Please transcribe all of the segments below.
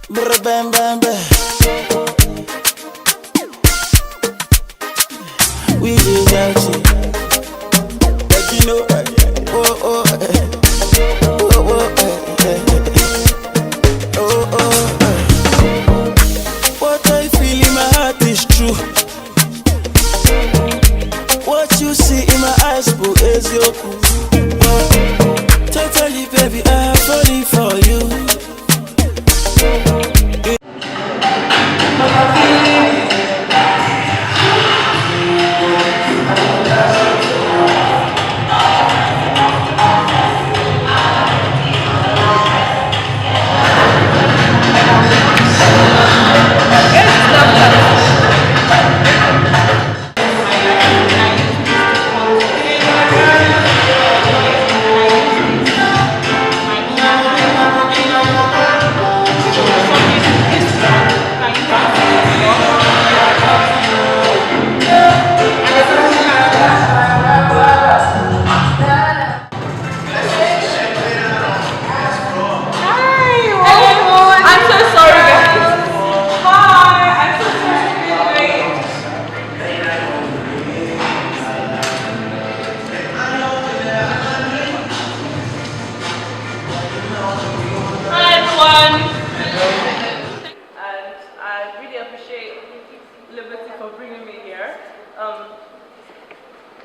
Brr, bam, bam, bam. We did that shit. But you know, oh, oh, oh, oh, oh, oh. What I feel in my heart is true. What you see in my eyes, boo, is your cool. Totally, baby, I'm falling for you.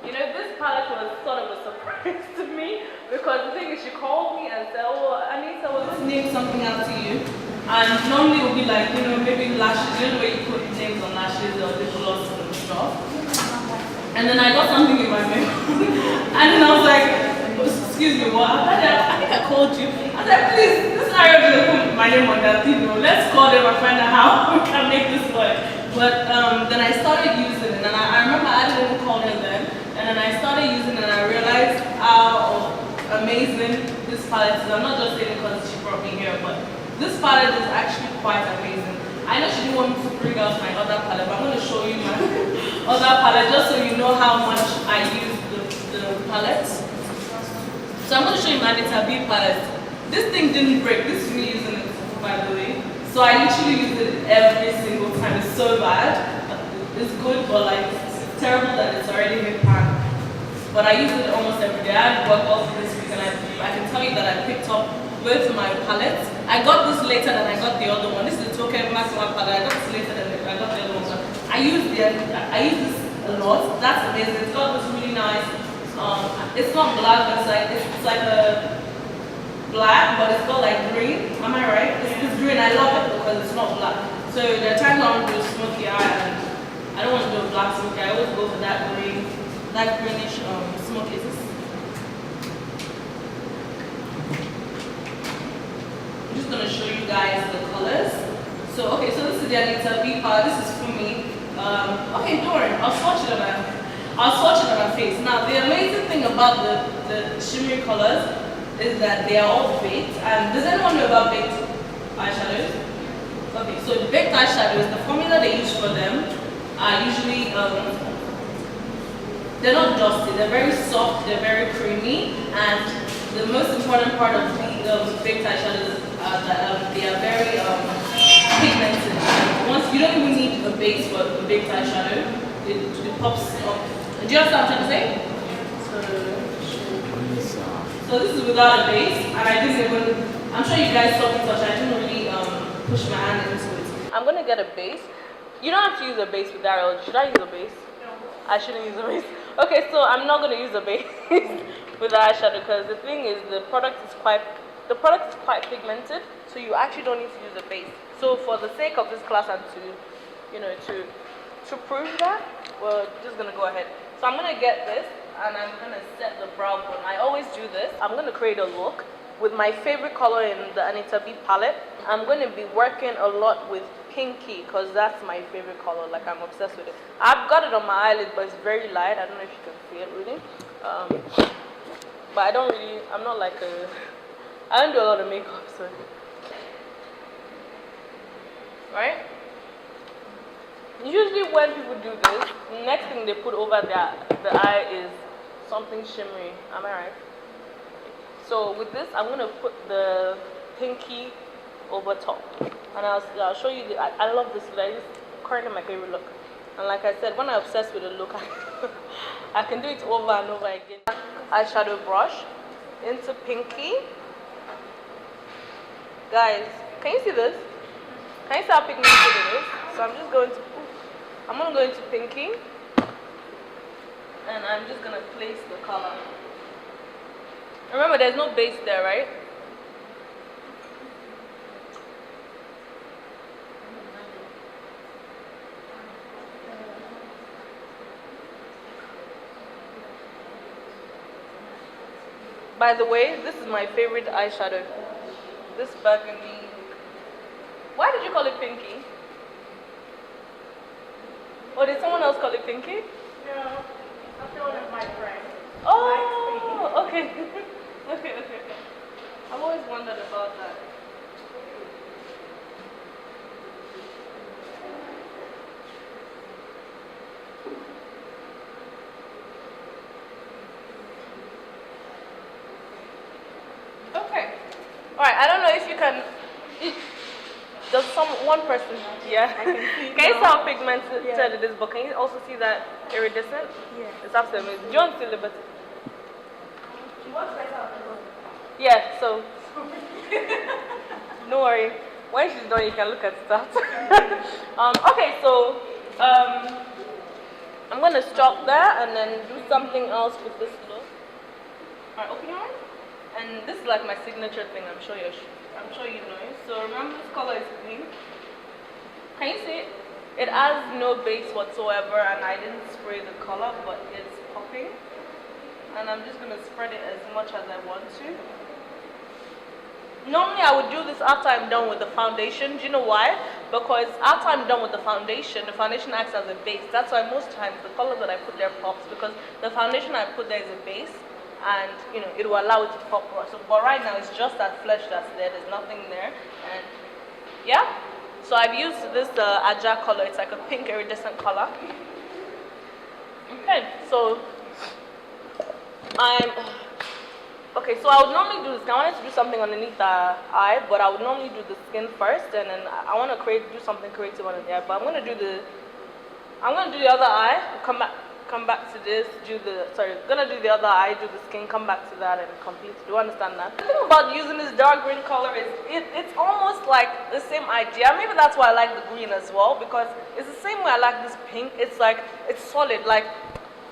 You know, this palette was sort of a surprise to me because the thing is, she called me and said, "Oh, Anita, will just name something out to you." And normally it would be like, you know, maybe lashes, you know, the way you put names on lashes or lip gloss and stuff. And then I got something in my mouth, and then I was like, "Excuse me, what? I think I called you." I was like, "Please, this is not going to put my name on that thing. Let's call them and find out how we can make this work." But then I started using it, and I remember I didn't even call them then. And then I started using it and I realized how amazing this palette is. I'm not just saying it because she brought me here, but this palette is actually quite amazing. I know she didn't want me to bring out my other palette, but I'm going to show you my other palette just so you know how much I use the palettes. So I'm going to show you my ANITA palette. This thing didn't break. This is me using it, by the way. So I literally use it every single time. It's so bad. It's good, but like it's terrible that it's already hit pan. But I use it almost every day. I had work all through this week, and I can tell you that I picked up both my palettes. I got this later than I got the other one. This is the TOKE MAKINWA palette. I got this later than I got the other one. I use this a lot. That's amazing. It's got this really nice. It's not black, but it's like a black, but it's got like green. Am I right? It's green. I love it because it's not black. So there are times I want to do a smoky eye, and I don't want to do a black smoky. I always go for that green, that greenish smoky. I'm just gonna show you guys the colors. So okay, so this is the ANITA palette. This is for me. Okay, don't worry. I'll swatch it on my face. Now the amazing thing about the shimmery colors is that they are all baked. And does anyone know about baked eyeshadows? Okay, so the baked eyeshadows, the formula they use for them are usually they're not dusty. They're very soft. They're very creamy. And the most important part of the baked eyeshadows are that they are very pigmented. Once you don't even need a base for the baked eyeshadow, it pops up. Do you understand what I'm trying to say? So this is without a base, and I didn't even. I'm sure you guys saw me touch. I didn't really push my hand into it. I'm gonna get a base. You don't have to use a base with Daryl. Should I use a base? No. I shouldn't use a base. Okay, so I'm not gonna use a base with the eyeshadow because the thing is the product is quite pigmented, so you actually don't need to use a base. So for the sake of this class and to prove that, we're just gonna go ahead. So I'm gonna get this and I'm gonna set the brow bone. I always do this. I'm gonna create a look with my favorite color in the ANITA palette. I'm gonna be working a lot with pinky because that's my favorite color. Like I'm obsessed with it. I've got it on my eyelid, but it's very light. I don't know if you can see it really. But I don't really. I'm not like a. I don't do a lot of makeup, so. Right? Usually when people do this, the next thing they put over the eye is something shimmery. Am I right? So with this, I'm gonna put the pinky over top. And I'll show you. I love this look. It's currently my favorite look. And like I said, when I'm obsessed with a look, I can do it over and over again. Eyeshadow brush into pinky. Guys, can you see this? Can you see how pigmented it is? So I'm just going to, I'm going to go into pinky. And I'm just going to place the color. Remember, there's no base there, right? By the way, this is my favorite eyeshadow. This burgundy. Why did you call it pinky? Or did someone else call it pinky? No, that's one of my friends. Oh, okay. Okay. I've always wondered about that. Okay. Alright, I don't know if you can. Does one person, yeah? Can you see how pigmented it is, but can you also see that iridescent? Yeah. It's absolutely amazing. Do you want to see a little bit? She wants better. Yeah, so. Don't worry. When she's done, you can look at stuff. Okay, so I'm going to stop there and then do something else with this look. Alright, open your eyes. And this is like my signature thing, I'm sure you know. So remember, this color is pink. Can you see it? It has no base whatsoever, and I didn't spray the color, but it's popping. And I'm just gonna spread it as much as I want to. Normally I would do this after I'm done with the foundation. Do you know why? Because after I'm done with the foundation acts as a base. That's why most times the color that I put there pops, because the foundation I put there is a base. And you know, it will allow it to pop. So, but right now it's just that flesh that's there. There's nothing there, and yeah. So I've used this Aja color. It's like a pink iridescent color. Okay, so okay. So I would normally do this. I wanted to do something underneath the eye, but I would normally do the skin first, and then I want to do something creative under the eye. But I'm gonna do the other eye. Come back to this, gonna do the other eye, do the skin, come back to that and complete. Do you understand that? The thing about using this dark green color is it's almost like the same idea. Maybe that's why I like the green as well, because it's the same way I like this pink. It's like, it's solid, like,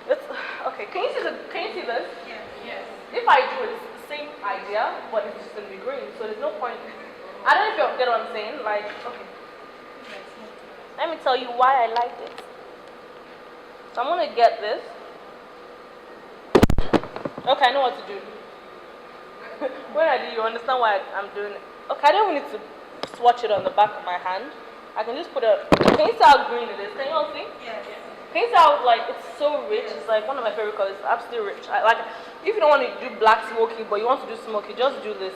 it's, okay, can you see this? Yes. If I do it, it's the same idea, but it's just gonna be green, so there's no point. I don't know if you get what I'm saying, like, okay. Let me tell you why I like it. So I'm gonna get this. Okay, I know what to do. When I do, you understand why I'm doing it. Okay, I don't need to swatch it on the back of my hand. I can just put a. Can you see how green it is? Can you all see? Yes. Can you see how like it's so rich? It's like one of my favorite colors. It's absolutely rich. Like if you don't want to do black smoky, but you want to do smoky, just do this.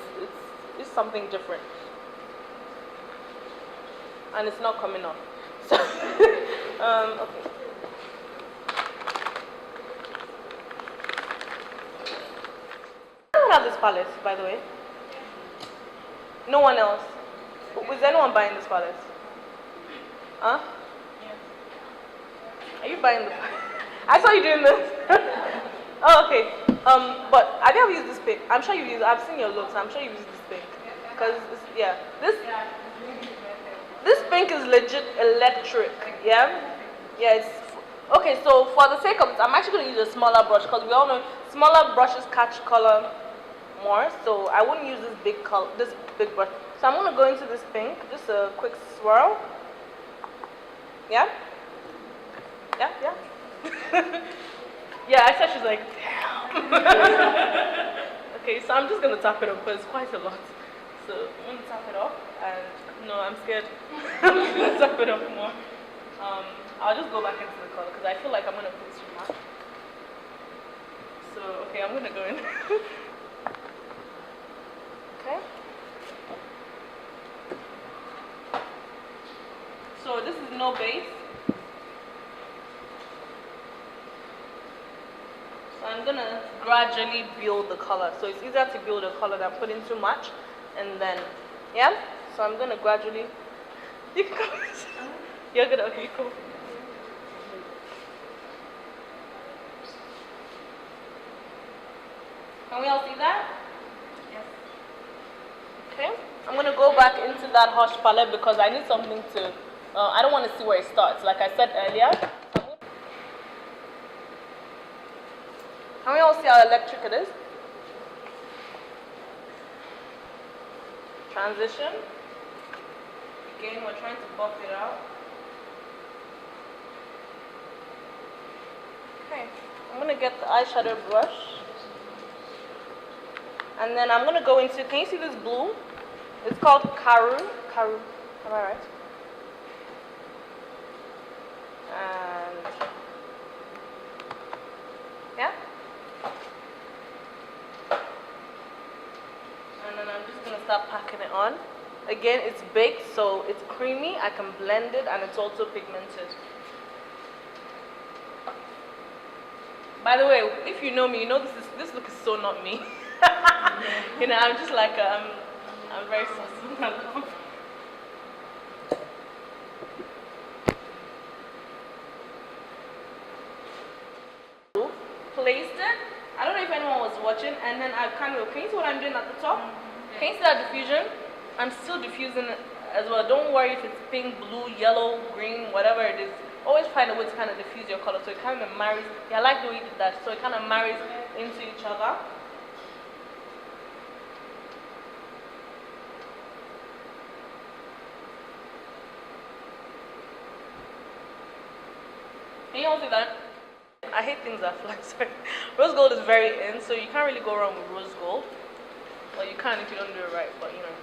It's something different, and it's not coming off. So okay. I don't have this palette, by the way. No one else. Is anyone buying this palette? Huh? Yeah. Are you buying the palette? I saw you doing this. Oh, okay. But have you ever used this pink? I'm sure you've used. I've seen your looks. I'm sure you've used this pink. Because yeah, this pink is legit electric. Yeah. Yeah. It's okay. So for the sake of it, I'm actually going to use a smaller brush because we all know smaller brushes catch color more, so I wouldn't use this big brush. So I'm gonna go into this pink, just a quick swirl. Yeah? Yeah? Yeah, I said she's like, damn. Okay, so I'm just gonna tap it up because it's quite a lot. So I'm gonna tap it off, and no, I'm scared. I'm just gonna tap it up more. I'll just go back into the color because I feel like I'm gonna put too much. So okay, I'm gonna go in. Okay. So this is no base. So I'm gonna gradually build the color. So it's easier to build a color than putting too much. and then, yeah. So I'm gonna gradually. You can come. You're gonna okay, cool. Can we all see that? Yes. Okay. I'm gonna go back into that Hush palette because I need something to. I don't want to see where it starts. Like I said earlier. Can we all see how electric it is? Transition. Again, we're trying to buff it out. Okay, I'm gonna get the eyeshadow brush. And then I'm gonna go into, can you see this blue? It's called Karu. Karu, am I right? And, yeah? And then I'm just gonna start packing it on. Again, it's baked, so it's creamy. I can blend it, and it's also pigmented. By the way, if you know me, you know this look is so not me. You know, I'm just like I'm very saucy. Placed it. I don't know if anyone was watching, and then I kind of, can you see what I'm doing at the top? Can you see that diffusion? I'm still diffusing it as well. Don't worry if it's pink, blue, yellow, green, whatever it is. Always find a way to kind of diffuse your color so it kind of marries. Yeah, I like the way you did that. So it kind of marries into each other. Can you all see that? I hate things that fly. Sorry. Rose gold is very in, so you can't really go wrong with rose gold. Well, you can if you don't do it right, but you know.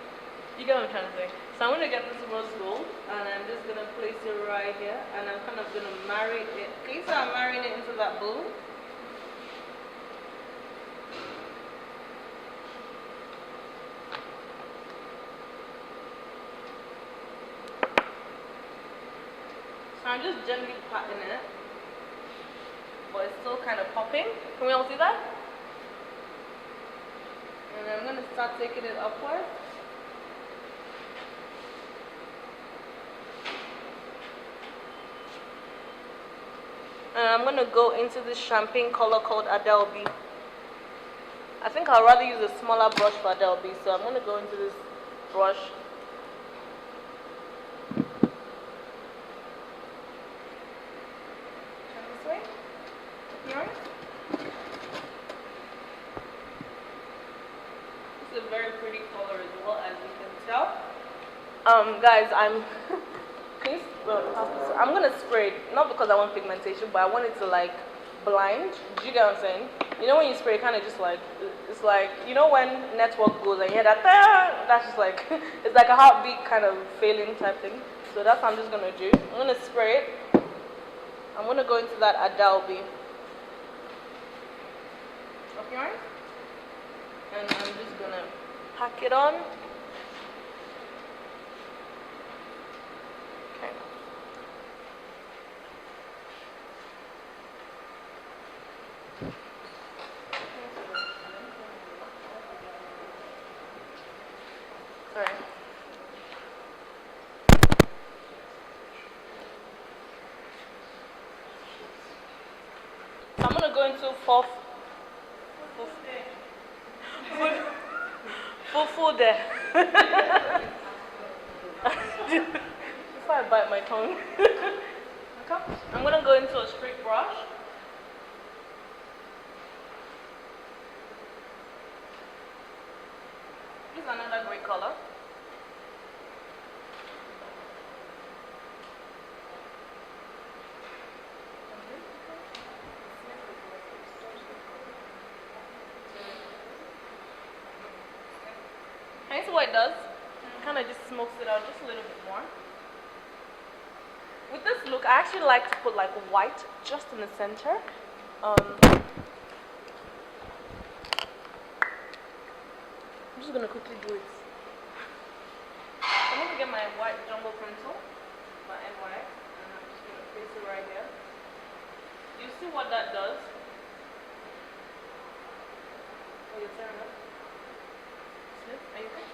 You get what I'm trying to say. So I'm going to get this rose gold, and I'm just going to place it right here, and I'm kind of going to marry it. Can you see I'm marrying it into that blue? So I'm just gently patting it, but it's still kind of popping. Can we all see that? And I'm going to start taking it upwards. And I'm going to go into this champagne color called Adelby. I think I'd rather use a smaller brush for Adelby, so I'm going to go into this brush. Turn this way. Here. This is a very pretty color as well, as you can tell. Guys, I'm gonna spray it, not because I want pigmentation, but I want it to like blind. Do you get what I'm saying? You know when you spray, kind of just like, it's like, you know when network goes and you hear that, that's just like, it's like a heartbeat kind of failing type thing. So that's what I'm just gonna do. I'm gonna spray it. I'm gonna go into that Adelby. Okay, and I'm just gonna pack it on. Sorry. So I'm gonna go into full there. Before I bite my tongue. Okay. I'm gonna go into a straight brush. This is another great color. Can you see what it does? It kind of just smokes it out just a little bit more. With this look, I actually like to put like white just in the center. I'm just gonna quickly do it. I'm gonna get my white jumbo pencil, my NY, and I'm just gonna place it right here. You see what that does? Oh, you're tearing up. Are you okay?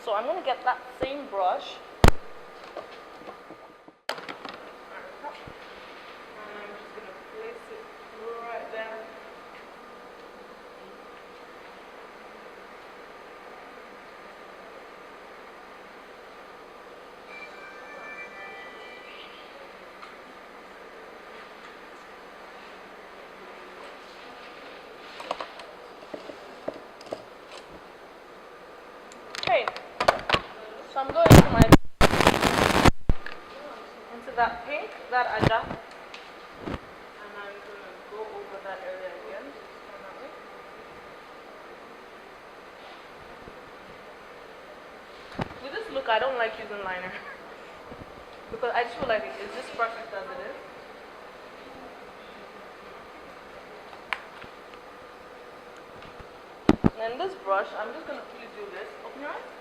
So I'm gonna get that same brush. And I'm just gonna place it right there. Okay, so I'm going into that pink that I got, and I'm gonna go over that area again. Turn that way. With this look, I don't like using liner because I just feel like it's just perfect as it is. And then this brush, I'm just gonna quickly do this. Open your eyes.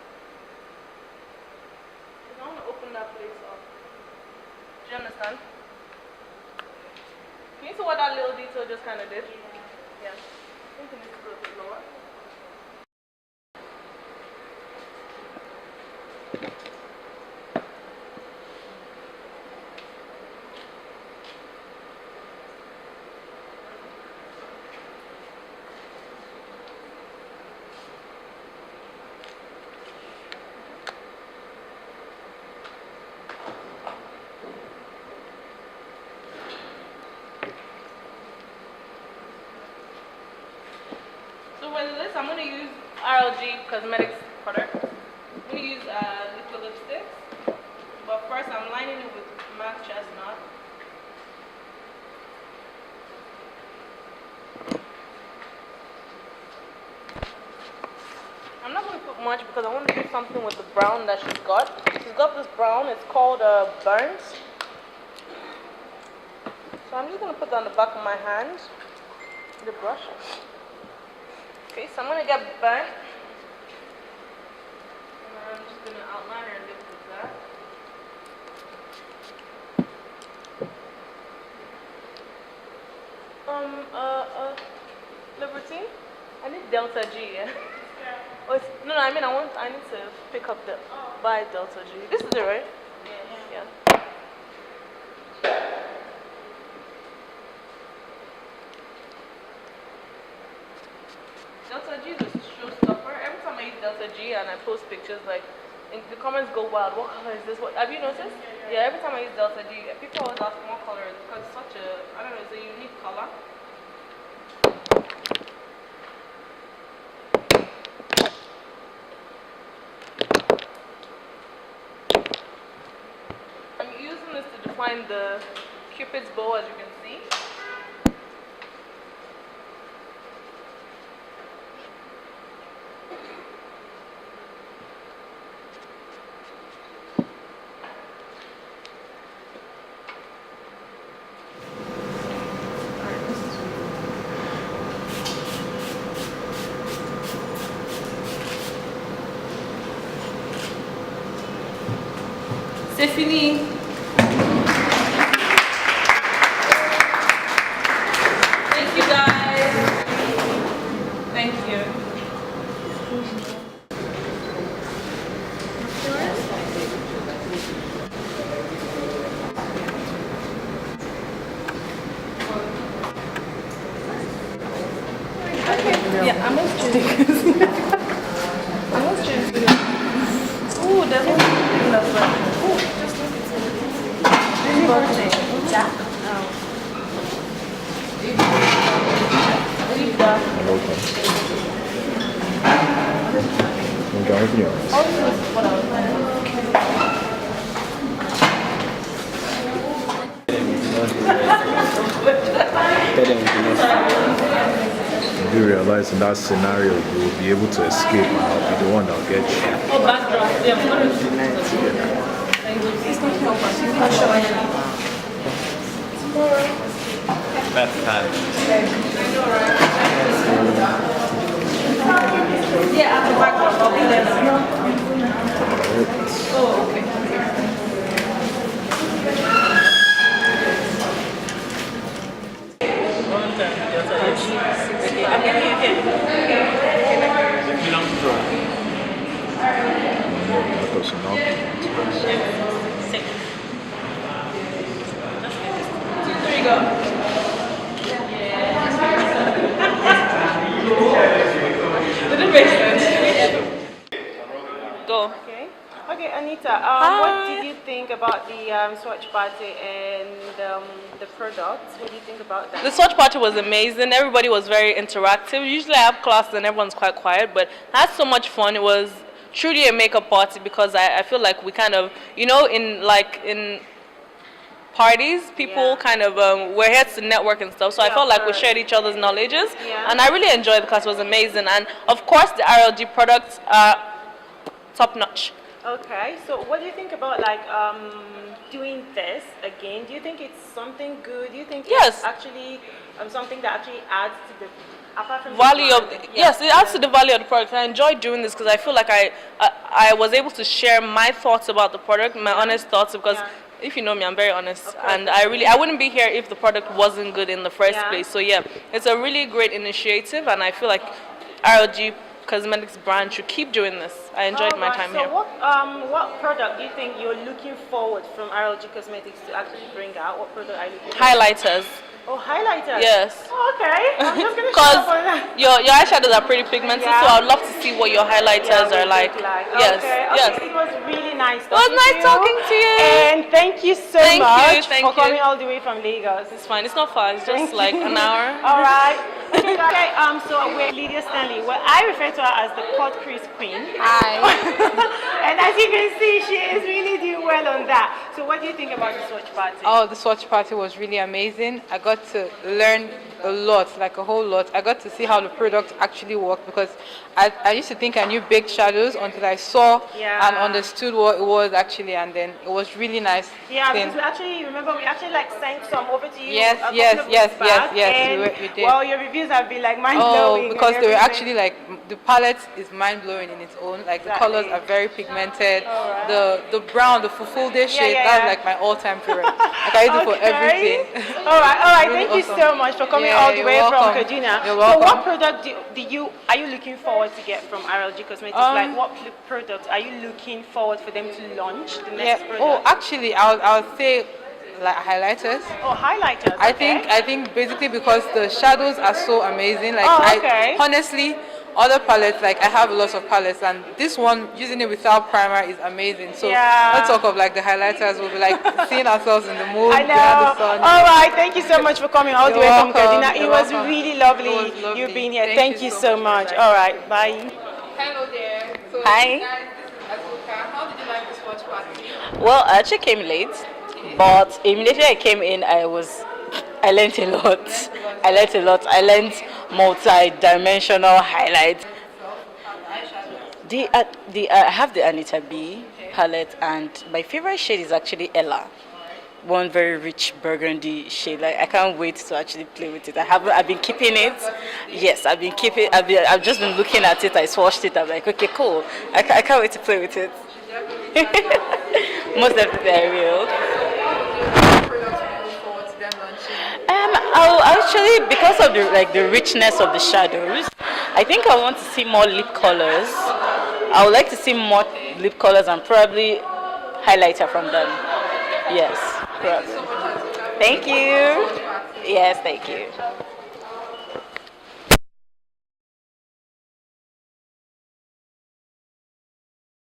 I want to open that place up. Do you understand? Can you see what that little detail just kind of did? Yeah. I think it needs to go a bit lower. So with this, I'm going to use RLG Cosmetics product. I'm going to use liquid lipsticks. But first, I'm lining it with MAC Chestnut. I'm not going to put much because I want to do something with the brown that she's got. She's got this brown. It's called Burnt. So I'm just going to put that on the back of my hand, the brush. Okay, so I'm going to get burnt. And I'm just going to outline her lips with that. Liberty? I need Delta G, yeah? Oh, no, I mean, I need to pick up the buy Delta G. This is it, right? Yeah. Delta G is a showstopper. Every time I use Delta G and I post pictures, like, the comments go wild. What color is this? What have you noticed? Yeah, every time I use Delta G, people always ask what color is because it's such a, I don't know, it's a unique color. I'm using this to define the Cupid's bow, as you can see. C'est fini. Thank you guys. Thank you. Yeah, I'm almost choosing. I'm almost choosing. Ooh, there's one thing that's like. Ooh, just look at it. Happy birthday. Jack? Oh. Leave that. Okay, open your eyes. Oh, this is what I was planning. You realize in that scenario you will be able to escape and I'll be the one that'll get you. Oh, backdrop. Yeah, what is it? Best time. Yeah, after backdrop, I'll be there now. Oh, okay. I'm giving you a hint. If you don't throw. No? Six. There you go. Did it make sense? Go. Okay, Anita, what did you think about the swatch party and the products? What do you think about that? The swatch party was amazing. Everybody was very interactive. Usually I have classes and everyone's quite quiet, but I had so much fun. It was truly a makeup party because I feel like we kind of, you know, in parties, people kind of, we're here to network and stuff. So I felt like we shared each other's knowledges. And I really enjoyed the class. It was amazing. And of course, the RLG products are top notch. Okay, so what do you think about like doing this again? Do you think it's something good? Do you think it's actually something that actually adds to the apart from value of yes, it adds to the value of the product. I enjoy doing this because I feel like I was able to share my thoughts about the product, my honest thoughts, because if you know me, I'm very honest, and I wouldn't be here if the product wasn't good in the first place. So yeah, it's a really great initiative, and I feel like RLG Cosmetics brand should keep doing this. I enjoyed my time here. So what product do you think you're looking forward from RLG Cosmetics to actually bring out? What product are you looking Highlighters. Oh, highlighters? Yes. Oh, okay. I'm just going to show up on that. Your eyeshadows are pretty pigmented, so I'd love to see what your highlighters are like. Yes, yes. It was really nice talking to you. It was nice talking to you. And thank you so much for you. coming all the way from Lagos. It's fine. It's not far. It's just like an hour. All right. Okay, so we're Lydia Stanley. Well, I refer to her as the Pot Crease Queen. Hi. And as you can see, she is really doing well on that. So what do you think about the swatch party? Oh, the swatch party was really amazing. I got to learn a lot, like a whole lot. I got to see how the product actually worked because I used to think I knew baked shadows until I saw and understood what it was actually, and then it was really nice. Yeah, because we actually like sent some over to you. Yes. We did. Well, your reviews have been like mind blowing. Oh, because they were actually like the palette is mind blowing in its own. Like the colors are very pigmented. The brown, the fufude shade, that's like my all-time favorite. Like I use it for everything. All right. Really Thank you so much for coming all the way from Kaduna. You're welcome. So what product are you looking forward to get from RLG Cosmetics? Like what product are you looking forward for them to launch the next product? Oh, actually, I'll say like highlighters. Oh, highlighters. I think basically because the shadows are so amazing. Like honestly, other palettes, like I have lots of palettes, and this one using it without primer is amazing. So let's talk of like the highlighters. We'll be like seeing ourselves in the moon. I know. All right, thank you so much for coming all the way from Kaduna. It was really lovely you being here. Thank you so much. All right, bye. Hello there. So hi. Guys, this is Abuja. How did you like this watch party? Well, I actually came late, but immediately I came in, I learned a lot. I learned multi-dimensional highlights. I have the ANITA B palette, and my favorite shade is actually Ella. One very rich burgundy shade. Like I can't wait to actually play with it. I've been keeping it. Yes, I've just been looking at it. I swatched it. I'm like, okay, cool. I can't wait to play with it. Most definitely I will. I'll actually, because of the richness of the shadows, I think I want to see more lip colors. I would like to see more lip colors and probably highlighter from them. Yes, probably. Thank you. Yes, thank you.